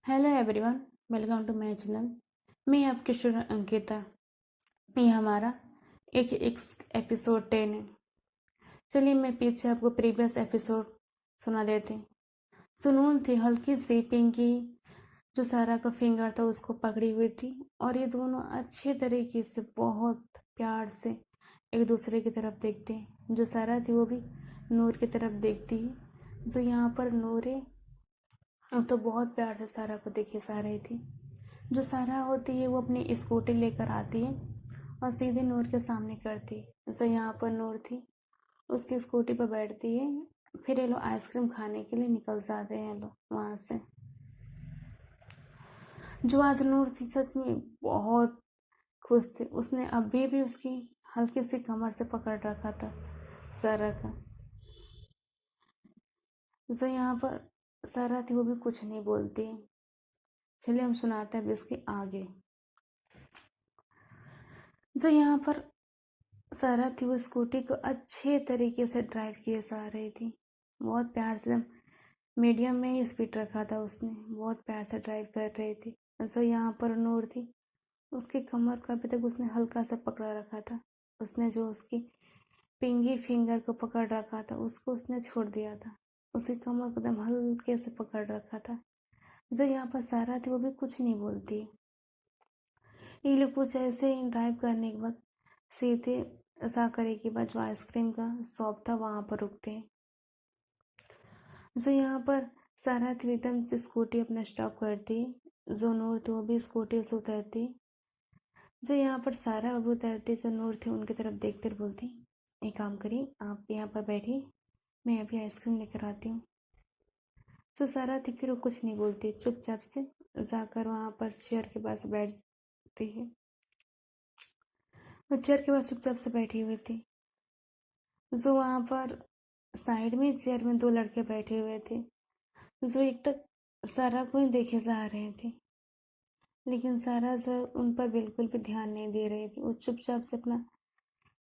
Hello everyone, welcome to my channel. मैं आपकी student Ankita. ये हमारा एक एपिसोड 10 है। चलिए मैं पीछे आपको प्रीवियस एपिसोड सुना देती। सुनून थी हल्की सी पिंकी, जो सारा का फिंगर था उसको पकड़ी हुई थी और ये दोनों अच्छे तरीके से बहुत प्यार से एक दूसरे की तरफ देखते हैं। जो सारा थी वो भी नूर की तरफ देखती है। जो यहाँ पर नूर है वो तो बहुत प्यार से सारा को देखे जा रही थी। जो सारा होती है वो अपनी स्कूटी लेकर आती है और सीधे नूर के सामने करती है। जो यहाँ पर नूर थी उसकी स्कूटी पर बैठती है। फिर ये लोग आइसक्रीम खाने के लिए निकल जाते हैं लोग वहाँ से। जो आज नूर थी सच में बहुत खुश थी। उसने अभी भी उसकी हल्की सी कमर से पकड़ रखा था सारा का। जो यहाँ पर सारा थी वो भी कुछ नहीं बोलती है। चलिए हम सुनाते हैं अभी इसके आगे। जो यहाँ पर सारा थी वो स्कूटी को अच्छे तरीके से ड्राइव किए जा रही थी। बहुत प्यार से मीडियम में ही स्पीड रखा था उसने। बहुत प्यार से ड्राइव कर रही थी। सो यहाँ पर नूर थी, उसकी कमर को अभी तक उसने हल्का सा पकड़ा रखा था। उसने जो उसकी पिंगी फिंगर को पकड़ रखा था उसको उसने छोड़ दिया था। उसकी कमर को एकदम हल्के से पकड़ रखा था। जो यहाँ पर सारा थी वो भी कुछ नहीं बोलती। ये लोग कुछ ऐसे ही ड्राइव करने के बाद सीधे साकरे के बाद जो आइसक्रीम का शॉप था वहां पर रुकते हैं। जो यहाँ पर सारा एकदम से स्कूटी अपना स्टॉप करती है। जो नूर थी वो भी स्कूटी से उतरती। जो यहाँ पर सारा अब उतरती, जो नूर थी उनकी तरफ देखते बोलती, एक काम करिए आप यहाँ पर बैठिए, मैं अभी आइसक्रीम लेकर आती हूँ। जो सारा थी फिर वो कुछ नहीं बोलती, चुपचाप से जाकर वहाँ पर चेयर के पास बैठती है। वो चेयर के पास चुपचाप से बैठी हुई थी। जो वहाँ पर साइड में चेयर में दो लड़के बैठे हुए थे, जो एक तक सारा को ही देखे जा रहे थे। लेकिन सारा सर उन पर बिल्कुल भी ध्यान नहीं दे रही थी। वो चुपचाप से अपना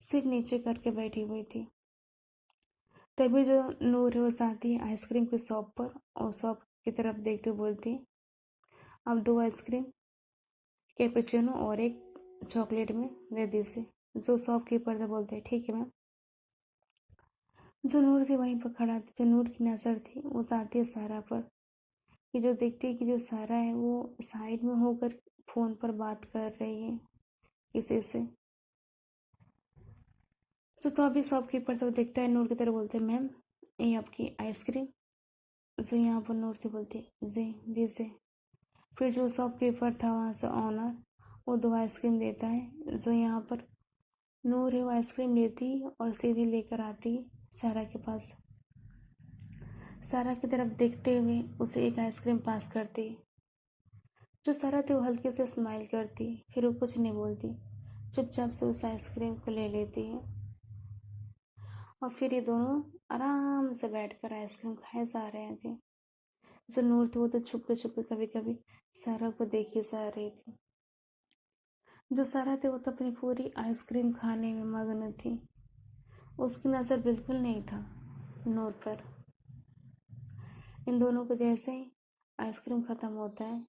सिर नीचे करके बैठी हुई थी। तभी जो नूर है वो जाती है आइसक्रीम की शॉप पर और शॉप की तरफ देखते हुए बोलती है, अब दो आइसक्रीम कैपेचिनो और एक चॉकलेट में दे दीजिए। जो शॉपकीपर था बोलते हैं ठीक है मैम। जो नूर थी वहीं पर खड़ा थी। जो नूर की नज़र थी वो जाती है सारा पर, कि जो देखती है कि जो सारा है वो साइड में होकर फोन पर बात कर रही है किसी से। तो अभी शॉपकीपर तो देखता है नूर की तरफ, बोलते हैं मैम ये आपकी आइसक्रीम। जो यहाँ पर नूर से बोलती है जी दीजिए। फिर जो शॉपकीपर था वहाँ से ऑनर, वो दो आइसक्रीम देता है। जो यहाँ पर नूर है वो आइसक्रीम लेती और सीधी लेकर आती सारा के पास। सारा की तरफ देखते हुए उसे एक आइसक्रीम पास करती। जो सारा थी वो हल्के से स्माइल करती, फिर वो कुछ नहीं बोलती, चुपचाप से उस आइसक्रीम को ले लेती है। और फिर ये दोनों आराम से बैठकर आइसक्रीम खाए जा रहे थे। जो नूर थी वो तो छुप के कभी कभी सारा को देखी जा रही थी। जो सारा थी वो तो अपनी पूरी आइसक्रीम खाने में मग्न थी। उसकी नज़र बिल्कुल नहीं था नूर पर। इन दोनों को जैसे ही आइसक्रीम ख़त्म होता है,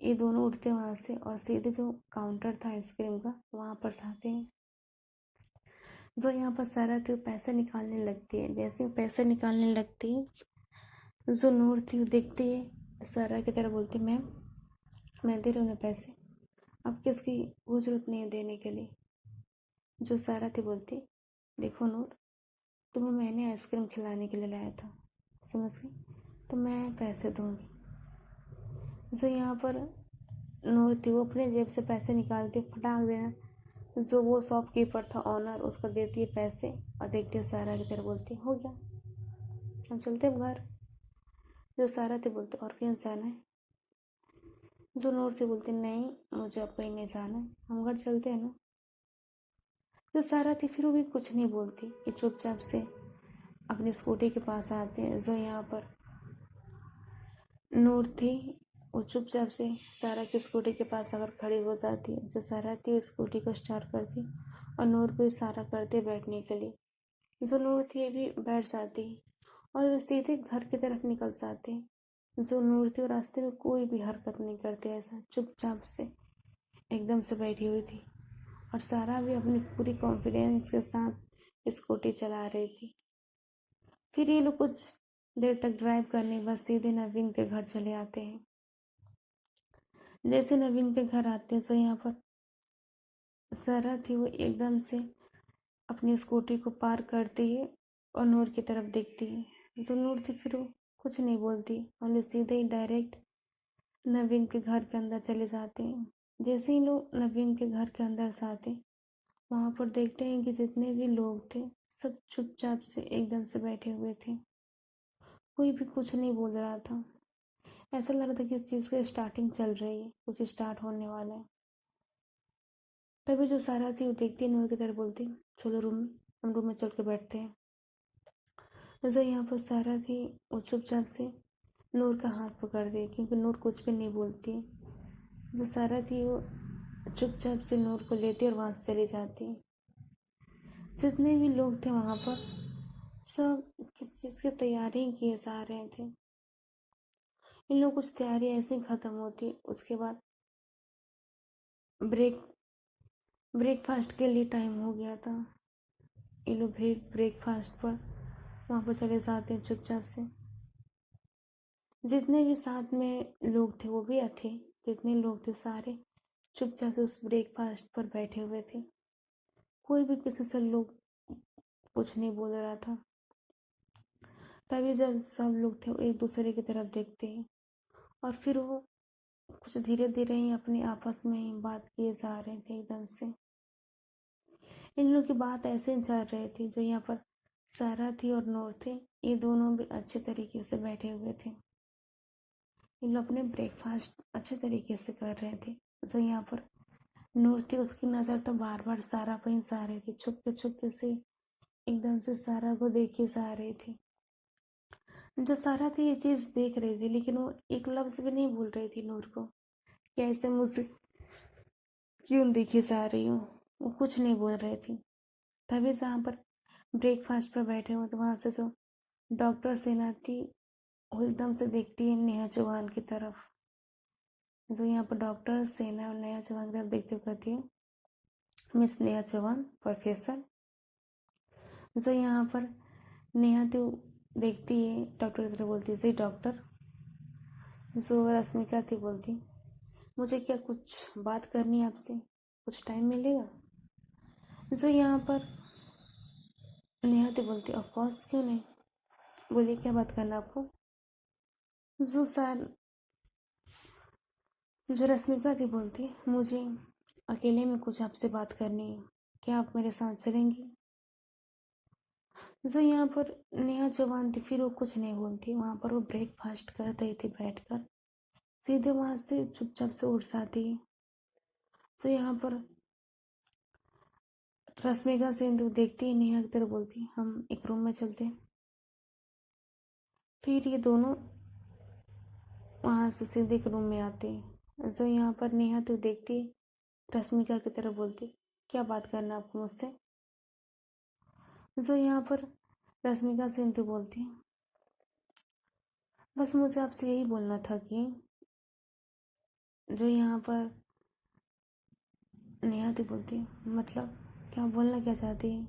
ये दोनों उठते वहां से और सीधे जो काउंटर था आइसक्रीम का वहां पर जाते हैं। जो यहाँ पर सारा थी वो पैसे निकालने लगती है। जैसे वो पैसे निकालने लगती है, जो नूर थी वो देखती है सारा की तरह, बोलती मैम मैं दे रही हूँ पैसे, अब किसकी वो जरूरत नहीं है देने के लिए। जो सारा थी बोलती, देखो नूर, तुम्हें मैंने आइसक्रीम खिलाने के लिए लाया था, समझ गई, तो मैं पैसे दूंगी। जो यहाँ पर नूर थी वो अपने जेब से पैसे निकालती, फटाक देना जो वो शॉपकीपर था ऑनर उसको देती है पैसे और देखती है सारा की तरफ, बोलती हो गया हम चलते हैं घर। जो सारा थी बोलते और कहीं जाना है। जो नूर थी बोलती नहीं मुझे अब कहीं नहीं जाना है, हम घर चलते हैं ना। जो सारा थी फिर वो भी कुछ नहीं बोलती, कि चुपचाप से अपनी स्कूटी के पास आते हैं। जो यहाँ पर नूर थी वो चुपचाप से सारा की स्कूटी के पास आकर खड़ी हो जाती है। जो सारा थी वो स्कूटी को स्टार्ट करती और नूर को इशारा करते बैठने के लिए। जो नूर थी ये भी बैठ जाती और वो सीधे घर की तरफ निकल जाती। जो नूर थी वो रास्ते में कोई भी हरकत नहीं करती, ऐसा चुपचाप से एकदम से बैठी हुई थी। और सारा भी अपनी पूरी कॉन्फिडेंस के साथ स्कूटी चला रही थी। फिर ये लोग कुछ देर तक ड्राइव करने के बाद सीधे नवीन के घर चले आते हैं। जैसे नवीन के घर आते हैं तो यहाँ पर सारा थी वो एकदम से अपनी स्कूटी को पार करती है और नूर की तरफ देखती है। जो नूर थी फिर वो कुछ नहीं बोलती और सीधे ही डायरेक्ट नवीन के घर के अंदर चले जाते हैं। जैसे ही लोग नवीन के घर के अंदर से आते वहां पर देखते हैं कि जितने भी लोग थे सब चुपचाप से एकदम से बैठे हुए थे। कोई भी कुछ नहीं बोल रहा था। ऐसा लग रहा था कि इस चीज की स्टार्टिंग चल रही है, कुछ स्टार्ट होने वाला है। तभी जो सारा थी वो देखती है नूर की तरफ, बोलती चलो रूम, हम रूम में चल के बैठते हैं। जैसे यहाँ पर सारा थी वो चुपचाप से नूर का हाथ पकड़ दी, क्योंकि नूर कुछ भी नहीं बोलती। जो सारा थी वो चुपचाप से नूर को लेती और वहां से चली जाती। जितने भी लोग थे वहां पर सब किस चीज की तैयारी किए जा रहे थे। इन लोग कुछ तैयारी ऐसे ही खत्म होती, उसके बाद ब्रेक ब्रेकफास्ट के लिए टाइम हो गया था। ये लोग ब्रेकफास्ट पर वहां पर चले जाते हैं चुपचाप से। जितने भी साथ में लोग थे वो भी थे, जितने लोग थे सारे चुपचाप से उस ब्रेकफास्ट पर बैठे हुए थे। कोई भी किसी से लोग कुछ नहीं बोल रहा था। तभी जब सब लोग थे वो एक दूसरे की तरफ देखते हैं और फिर वो कुछ धीरे धीरे ही अपने आपस में ही बात किए जा रहे थे एकदम से। इन लोगों की बात ऐसे ही चल रही थी। जो यहाँ पर सारा थी और नूर थे, ये दोनों भी अच्छे तरीके से बैठे हुए थे। इन लोग अपने ब्रेकफास्ट अच्छे तरीके से कर रहे थे। जो यहाँ पर नूर थी उसकी नजर तो बार बार सारा पर ही जा रही थी, छुपके छुपके से एकदम से सारा को देखी जा रही थी। जो सारा थी ये चीज देख रही थी, लेकिन वो एक लफ्ज भी नहीं बोल रही थी नूर को कि ऐसे मुझसे क्यों देखी जा रही हूँ। वो कुछ नहीं बोल रही थी। तभी जहाँ पर ब्रेकफास्ट पर बैठे हुए तो वहां से जो डॉक्टर सेना थी वो एकदम से देखती है नेहा चौहान की तरफ। जो यहाँ पर डॉक्टर सेना और नेहा चौहान की तरफ देखते हुए कहती है मिस नेहा चौहान प्रोफेसर। जो यहाँ पर नेहा तो देखती है डॉक्टर की तरफ, बोलती है जी डॉक्टर। जो रश्मिका थी बोलती मुझे क्या कुछ बात करनी है आपसे, कुछ टाइम मिलेगा। जो यहाँ पर नेहा तो बोलती ऑफ कोर्स क्यों नहीं, बोलिए क्या बात करना आपको। जो सर जो रश्मिका थी बोलती मुझे अकेले में कुछ आपसे बात करनी है, क्या आप मेरे साथ चलेंगी। जो यहाँ पर नेहा जवान थी फिर वो कुछ नहीं बोलती। वहां पर वो ब्रेकफास्ट कर रही थी बैठकर, सीधे वहां से चुपचाप से उठ जाती। तो यहाँ पर रश्मिका से देखती है नेहा की तरफ, बोलती हम एक रूम में चलते हैं। फिर ये दोनों वहां से सीधे एक रूम में आते हैं। जो यहाँ पर नेहा तो देखती रश्मिका की तरफ, बोलती क्या बात करना आपको मुझसे। जो यहाँ पर रश्मिका से बोलती बस मुझे आपसे यही बोलना था कि जो यहाँ पर नेहा तो बोलती मतलब क्या बोलना क्या चाहती है।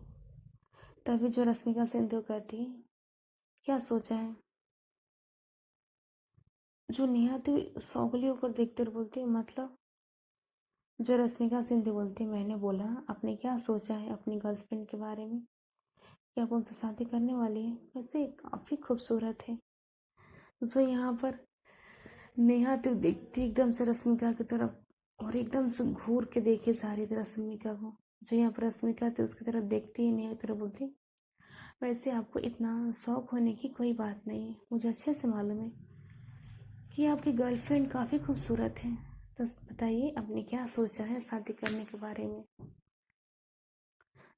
तभी जो रश्मिका सिंधु कहती है क्या सोचा है। जो नेहा तो सौगली होकर देखते हुए बोलती मतलब। जो रश्मिका सिंधु बोलती मैंने बोला आपने क्या सोचा है अपनी गर्लफ्रेंड के बारे में, क्या आप उनसे शादी करने वाली है, वैसे काफी खूबसूरत है। जो यहाँ पर नेहा तो देखती एकदम से रश्मिका की तरफ और एकदम से घूर के देखे जा रही थी रश्मिका को। जो यहाँ पर रश्मिका थी उसकी तरफ देखती है, नेहा की तरफ बोलती वैसे आपको इतना शौक होने की कोई बात नहीं है, मुझे अच्छे से मालूम है कि आपकी गर्लफ्रेंड काफ़ी खूबसूरत है। तो बताइए आपने क्या सोचा है शादी करने के बारे में।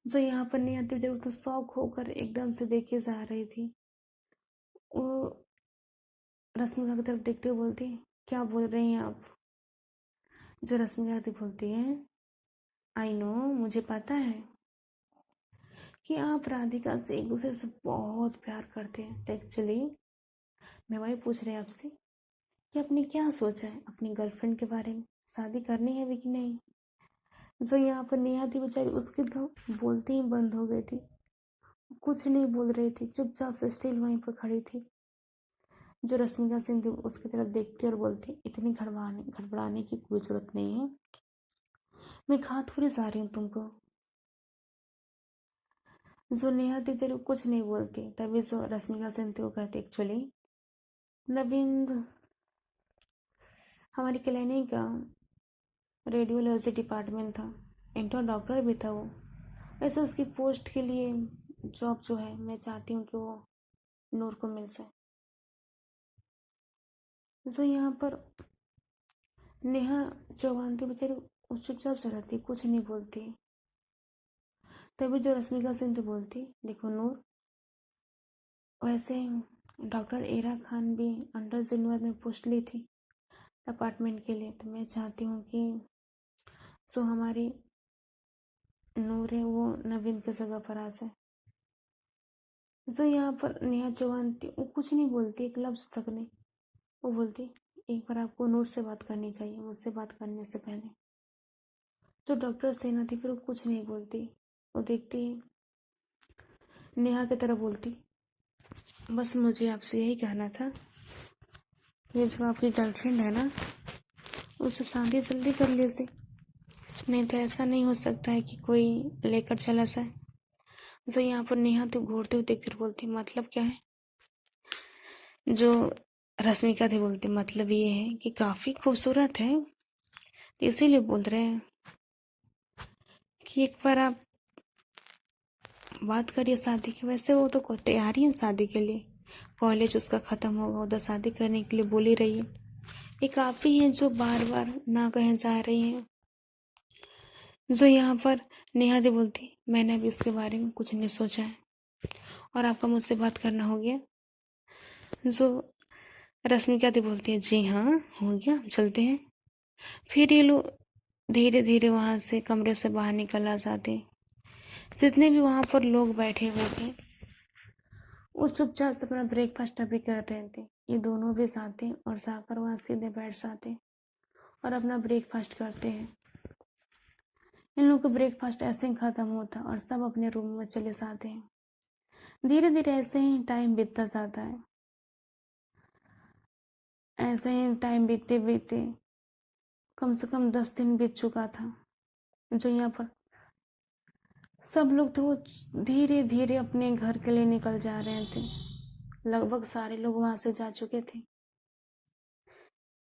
जो यहाँ पर नहीं आती जब तो शौक होकर एकदम से देखे जा रही थी। वो रश्मिका की तरफ देखते हुए बोलती क्या बोल रही हैं आप। जो रश्मिका थी बोलती है आई नो, मुझे पता है कि आप राधिका से एक दूसरे से बहुत प्यार करते हैं। एक्चुअली मैं वही पूछ रही आपसे कि आपने क्या सोचा है अपनी गर्लफ्रेंड के बारे में, शादी करनी है भी कि नहीं। जो यहाँ पर नेहा थी बेचारी, उसकी तो बोलती ही बंद हो गई थी, कुछ नहीं बोल रही थी, चुपचाप से स्टिल वहीं पर खड़ी थी। जो रश्मिका सिंह थी उसकी तरफ देखती और बोलती, इतनी घबराने की कोई जरूरत नहीं है, मैं खा थोड़ी जा रही हूँ तुमको। जो नेहा थी तेरे कुछ नहीं बोलती, तभी जो रश्मिका सिंह थी वो कहती, एक्चुअली नवीन हमारी क्लिनिक का रेडियोलॉजी डिपार्टमेंट था, इंटर्न डॉक्टर भी था वो। वैसे उसकी पोस्ट के लिए जॉब जो है मैं चाहती हूँ कि वो नूर को मिल जाए। जो यहाँ पर नेहा चौहान थी बेचारी, वो चुपचाप से रहती, कुछ नहीं बोलती। तभी जो रश्मिका सिंह थी बोलती, देखो नूर, वैसे डॉक्टर एरा खान भी अंडर जिनवर में पोस्ट ली थी अपार्टमेंट के लिए, तो मैं चाहती हूँ कि जो हमारी नूर है वो नवीन की जगह पर आ जाए। जो यहाँ पर नेहा चौहान थी वो कुछ नहीं बोलती, एक लफ्ज तक नहीं। वो बोलती, एक बार आपको नूर से बात करनी चाहिए, मुझसे बात करने से पहले। जो डॉक्टर सेना थी फिर वो कुछ नहीं बोलती, वो देखती नेहा की तरफ बोलती, बस मुझे आपसे यही कहना था, ये जो आपकी गर्लफ्रेंड है ना, उससे शादी जल्दी कर लीजिए, नहीं तो ऐसा नहीं हो सकता है कि कोई लेकर चला जाए। जो यहाँ पर नेहा तो घूरते हुए देखकर बोलती, मतलब क्या है। जो रश्मिका थी बोलती, मतलब ये है कि काफी खूबसूरत है, तो इसीलिए बोल रहे हैं कि एक बार आप बात करिए शादी की। वैसे वो तो तैयार ही है शादी के लिए, कॉलेज उसका खत्म होगा, उधर शादी करने के लिए बोल ही रही है। एक आप ही हैं जो बार बार ना कहें जा रही हैं। जो यहाँ पर नेहा दी बोलती, मैंने अभी इसके बारे में कुछ नहीं सोचा है और आपका मुझसे बात करना हो गया। जो रश्मिका दी बोलती है, जी हाँ हो गया, चलते हैं। फिर ये लोग धीरे धीरे वहां से कमरे से बाहर निकल आ जाते। जितने भी वहां पर लोग बैठे हुए थे वो चुपचाप से अपना ब्रेकफास्ट अभी कर रहे थे। ये दोनों भी जाते और जाकर वहां सीधे बैठ जाते और अपना ब्रेकफास्ट करते हैं। इन लोगों का ब्रेकफास्ट ऐसे ही खत्म होता और सब अपने रूम में चले जाते हैं। धीरे धीरे ऐसे ही टाइम बीतता जाता है। ऐसे ही टाइम बीतते बीतते कम से कम 10 दिन बीत चुका था। जो यहाँ पर सब लोग थे वो धीरे धीरे अपने घर के लिए निकल जा रहे थे। लगभग सारे लोग वहां से जा चुके थे।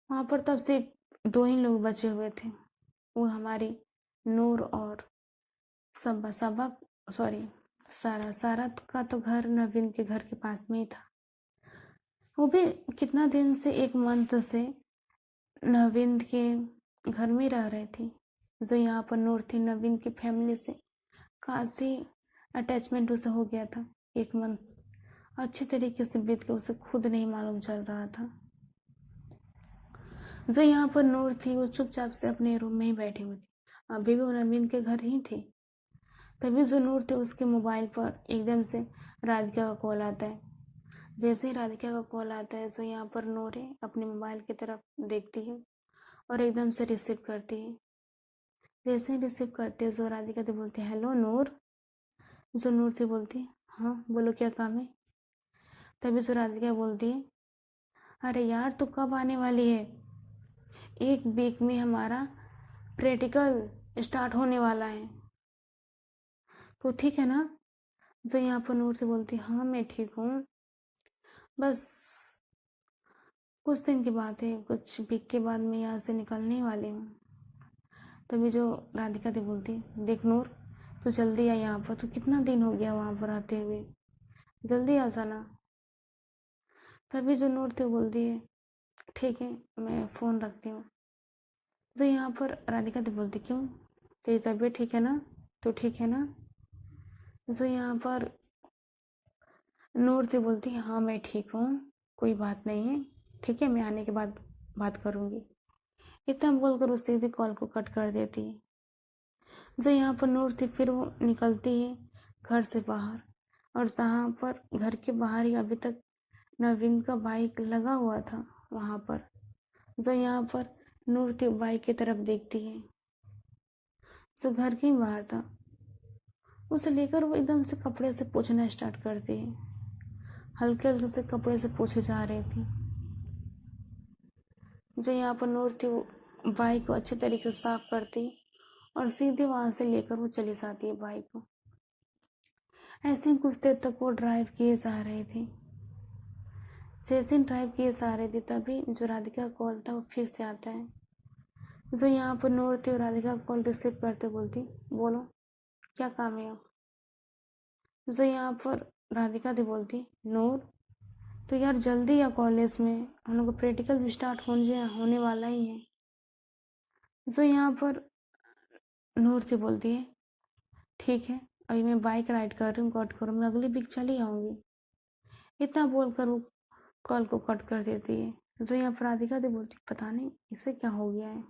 वहां पर तब सिर्फ दो ही लोग बचे हुए थे, वो हमारी नूर और सबा सबा सॉरी सारा। सारा का तो घर नवीन के घर के पास में ही था। वो भी कितना दिन से, एक मंथ से नवीन के घर में रह रही थी। जो यहाँ पर नूर थी, नवीन की फैमिली से काफी अटैचमेंट उसे हो गया था। एक मंथ अच्छे तरीके से बीत गया, उसे खुद नहीं मालूम चल रहा था। जो यहाँ पर नूर थी वो चुपचाप से अपने रूम में ही बैठी हुई थी, अभी भी वो नवीन के घर ही थी। तभी जो नूर थे उसके मोबाइल पर एकदम से राधिका का कॉल आता है। जैसे ही राधिका का कॉल आता है, जो यहाँ पर नूर है अपने मोबाइल की तरफ देखती है और एकदम से रिसीव करती है। जैसे ही रिसीव करते हैं, जो राधिका थी बोलती है, हेलो नूर। जो नूर थी बोलती है, हाँ बोलो क्या काम है। तभी जो राधिका बोलती है, अरे यार तू कब आने वाली है, एक वीक में हमारा प्रैक्टिकल स्टार्ट होने वाला है, तो ठीक है ना। जो यहाँ पर नूर से बोलती, हाँ मैं ठीक हूँ, बस कुछ दिन की बात है, कुछ वीक के बाद मैं यहाँ से निकलने वाली हूँ। तभी जो राधिका थी बोलती, देख नूर, तो जल्दी आ यहाँ पर, तो कितना दिन हो गया वहां पर आते हुए, जल्दी आ जाना। तभी जो नूर थी बोलती है, ठीक है मैं फोन रखती हूँ। जो यहाँ पर राधिका थी बोलती, क्यों, तेरी तबीयत ठीक है ना, तो ठीक है ना। जो यहाँ पर नूर थी बोलती, हाँ मैं ठीक हूँ, कोई बात नहीं है, ठीक है मैं आने के बाद बात करूंगी। इतना बोलकर वो सीधे कॉल को कट कर देती है। जो यहाँ पर नूर थी फिर वो निकलती है घर से बाहर, और जहाँ पर घर के बाहर ही अभी तक नवीन का बाइक लगा हुआ था वहां पर जो यहाँ पर नूर थी बाइक की तरफ देखती है। जो घर के ही बाहर था, उसे लेकर वो एकदम से कपड़े से पोंछना स्टार्ट करती है। हल्के हल्के से कपड़े से पोंछे जा रही थी। जो यहाँ पर नूर थी वो बाइक को अच्छे तरीके से साफ करती और सीधे वहां से लेकर वो चली जाती है बाइक को। ऐसे ही कुछ देर तक वो ड्राइव किए जा रही थी। जैसे ही ड्राइव किए जा रही थी तभी जो राधिका का कॉल था वो फिर से आता है। जो यहाँ पर नूर थी और राधिका कॉल रिसीव करते बोलती, बोलो क्या काम है। जो यहाँ पर राधिका थी बोलती, नूर तो यार जल्दी या कॉलेज में, हम लोग का प्रैक्टिकल भी स्टार्ट होने वाला ही है। जो यहाँ पर नूर थी बोलती है, ठीक है अभी मैं बाइक राइड कर रही हूँ, कट करूँगी, अगली वीक चली आऊँगी। इतना बोलकर वो कॉल को कट कर देती है। जो यहाँ पर राधिका थी बोलती, पता नहीं इसे क्या हो गया है,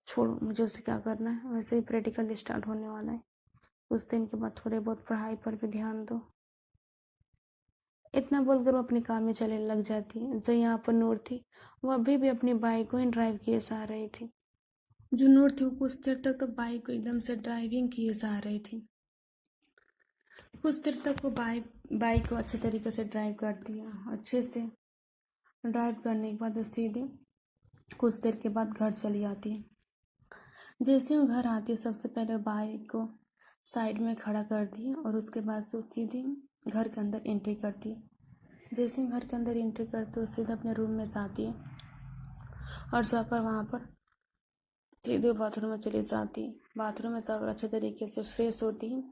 छोड़ो मुझे उसे क्या करना है, वैसे ही प्रैक्टिकल स्टार्ट होने वाला है, उस दिन के बाद थोड़े बहुत पढ़ाई पर भी ध्यान दो। इतना बोलकर वो अपने काम में चलने लग जाती है। जो यहाँ पर नूर थी वो अभी भी अपनी बाइक को ही ड्राइव किए जा रही थी। जो नूर थी वो कुछ देर तक तो बाइक को एकदम से ड्राइविंग किए जा रही थी। कुछ देर तक वो बाइक को अच्छे तरीके से ड्राइव करती है। अच्छे से ड्राइव करने के बाद वो सीधे कुछ देर के बाद घर चली आती है। जैसे वो घर आती है सबसे पहले बाइक को साइड में खड़ा करती है और उसके बाद से सीधे घर के अंदर एंट्री करती है। जैसे घर के अंदर एंट्री करते वो सीधे अपने रूम में जाती है और जाकर वहाँ पर सीधे बाथरूम में चली जाती है। बाथरूम में जाकर अच्छे तरीके से फ्रेश होती है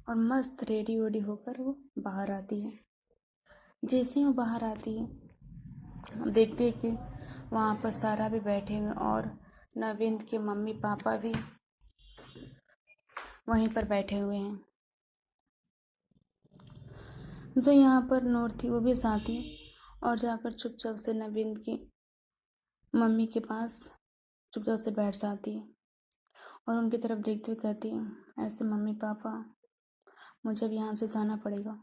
और मस्त रेडी वेडी होकर वो बाहर आती है। जैसे ही वो बाहर आती है देखती है कि वहाँ पर सारा भी बैठे हुए और नवीन के मम्मी पापा भी वहीं पर बैठे हुए हैं। जो यहाँ पर नूर थी वो भी आती है और जाकर चुपचाप से नवीन की मम्मी के पास चुपचाप से बैठ जाती है और उनकी तरफ देखते हुए कहती है, ऐसे मम्मी पापा मुझे अब यहाँ से जाना पड़ेगा।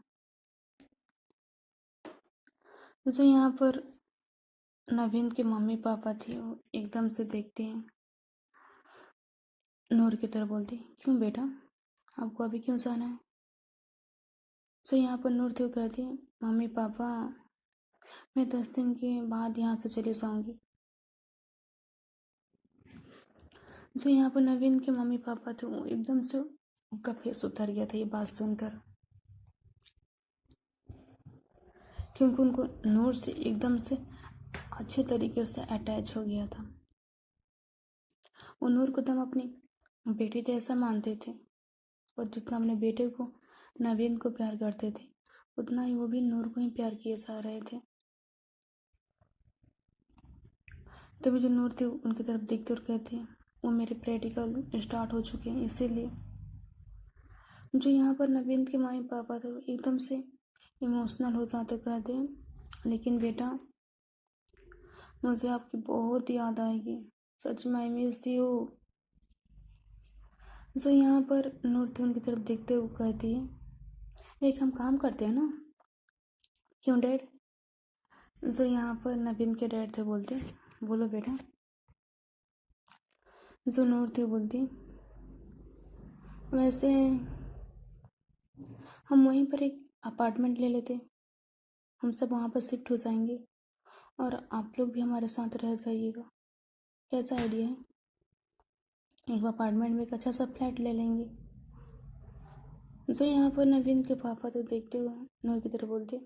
जो यहाँ पर नवीन के मम्मी पापा थे वो एकदम से देखते हैं नूर की तरफ, बोलती, क्यों बेटा आपको अभी क्यों जाना है। तो यहाँ पर नूर थी वो कहती है, मम्मी पापा मैं 10 दिन के बाद यहाँ से चली जाऊंगी। जो यहाँ पर नवीन के मम्मी पापा थे वो एकदम से उनका फेस उतर गया था ये बात सुनकर, क्योंकि उनको नूर से एकदम से अच्छे तरीके से अटैच हो गया था। वो नूर को तब अपनी बेटी जैसा मानते थे और जितना अपने बेटे को नवीन को प्यार करते थे उतना ही वो भी नूर को ही प्यार किए जा रहे थे। तभी जो नूर थी उनकी तरफ देखती और कहती है, वो मेरे प्रैक्टिकल स्टार्ट हो चुके हैं इसीलिए। जो यहाँ पर नवीन के मम्मी पापा थे वो एकदम से इमोशनल हो जाते, कहते हैं, लेकिन बेटा मुझे आपकी बहुत याद आएगी, सच में आई मिस यू। जो यहाँ पर नूर थी उनकी तरफ देखते हुए कहती है, एक हम काम करते हैं ना। क्यों डैड। जो यहाँ पर नवीन के डैड थे बोलते, बोलो बेटा। जो नूर थी बोलती, वैसे हम वहीं पर एक अपार्टमेंट ले लेते, हम सब वहाँ पर शिफ्ट हो जाएंगे और आप लोग भी हमारे साथ रह जाइएगा, कैसा आइडिया है। एक अपार्टमेंट में एक अच्छा सा फ्लैट ले लेंगे। जो यहाँ पर नवीन के पापा तो देखते हुए नूर की तरफ बोलते,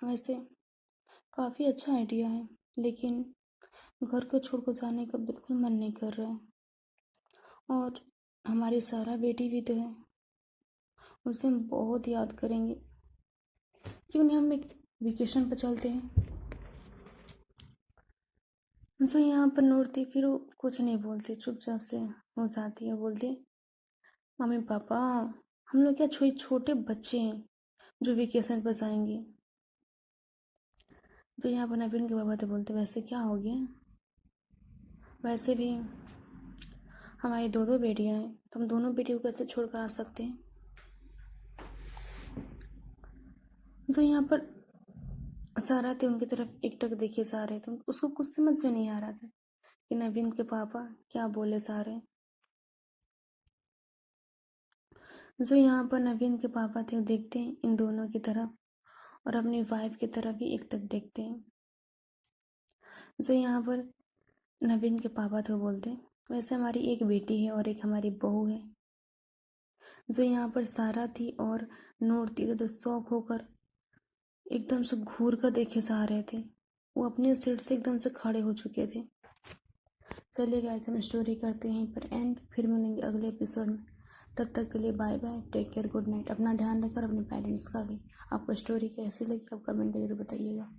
वैसे काफ़ी अच्छा आइडिया है लेकिन घर को छोड़कर जाने का बिल्कुल मन नहीं कर रहा है और हमारी सारा बेटी भी तो है, उसे हम बहुत याद करेंगे, क्यों नहीं हम एक वेकेशन पर चलते हैं। जो यहाँ पर नूर थी फिर वो कुछ नहीं बोलती, चुपचाप से हो जाती है, बोलती, मम्मी पापा हम लोग क्या छोटे बच्चे हैं जो वेकेशन पर जाएंगे। जो यहाँ पर नवीन के पापा थे बोलते, वैसे क्या हो गया, वैसे भी हमारी दो दो बेटियां हैं तो हम दोनों बेटियों को कैसे छोड़ कर आ सकते हैं। जो यहाँ पर सारा थे उनकी तरफ एकटक देखे जा रहे थे। उसको कुछ समझ में नहीं आ रहा था कि नवीन के पापा क्या बोले जा रहे। जो यहाँ पर नवीन के पापा थे वो देखते हैं इन दोनों की तरफ और अपनी वाइफ की तरफ भी एकटक देखते हैं। जो यहाँ पर नवीन के पापा थे वो बोलते हैं, वैसे हमारी एक बेटी है और एक हमारी बहू है। जो यहाँ पर सारा थी और नूर थी तो शौक होकर एकदम से घूर कर देखे जा रहे थे। वो अपने सीट से एकदम से खड़े हो चुके थे। चलिए गाइस, हम स्टोरी करते हैं यहीं पर एंड, फिर मिलेंगे अगले एपिसोड में। तब तक के लिए bye bye, take care, good night. अपना ध्यान रखकर अपने पेरेंट्स का भी। आपको स्टोरी कैसी लगी आप कमेंट जरूर बताइएगा।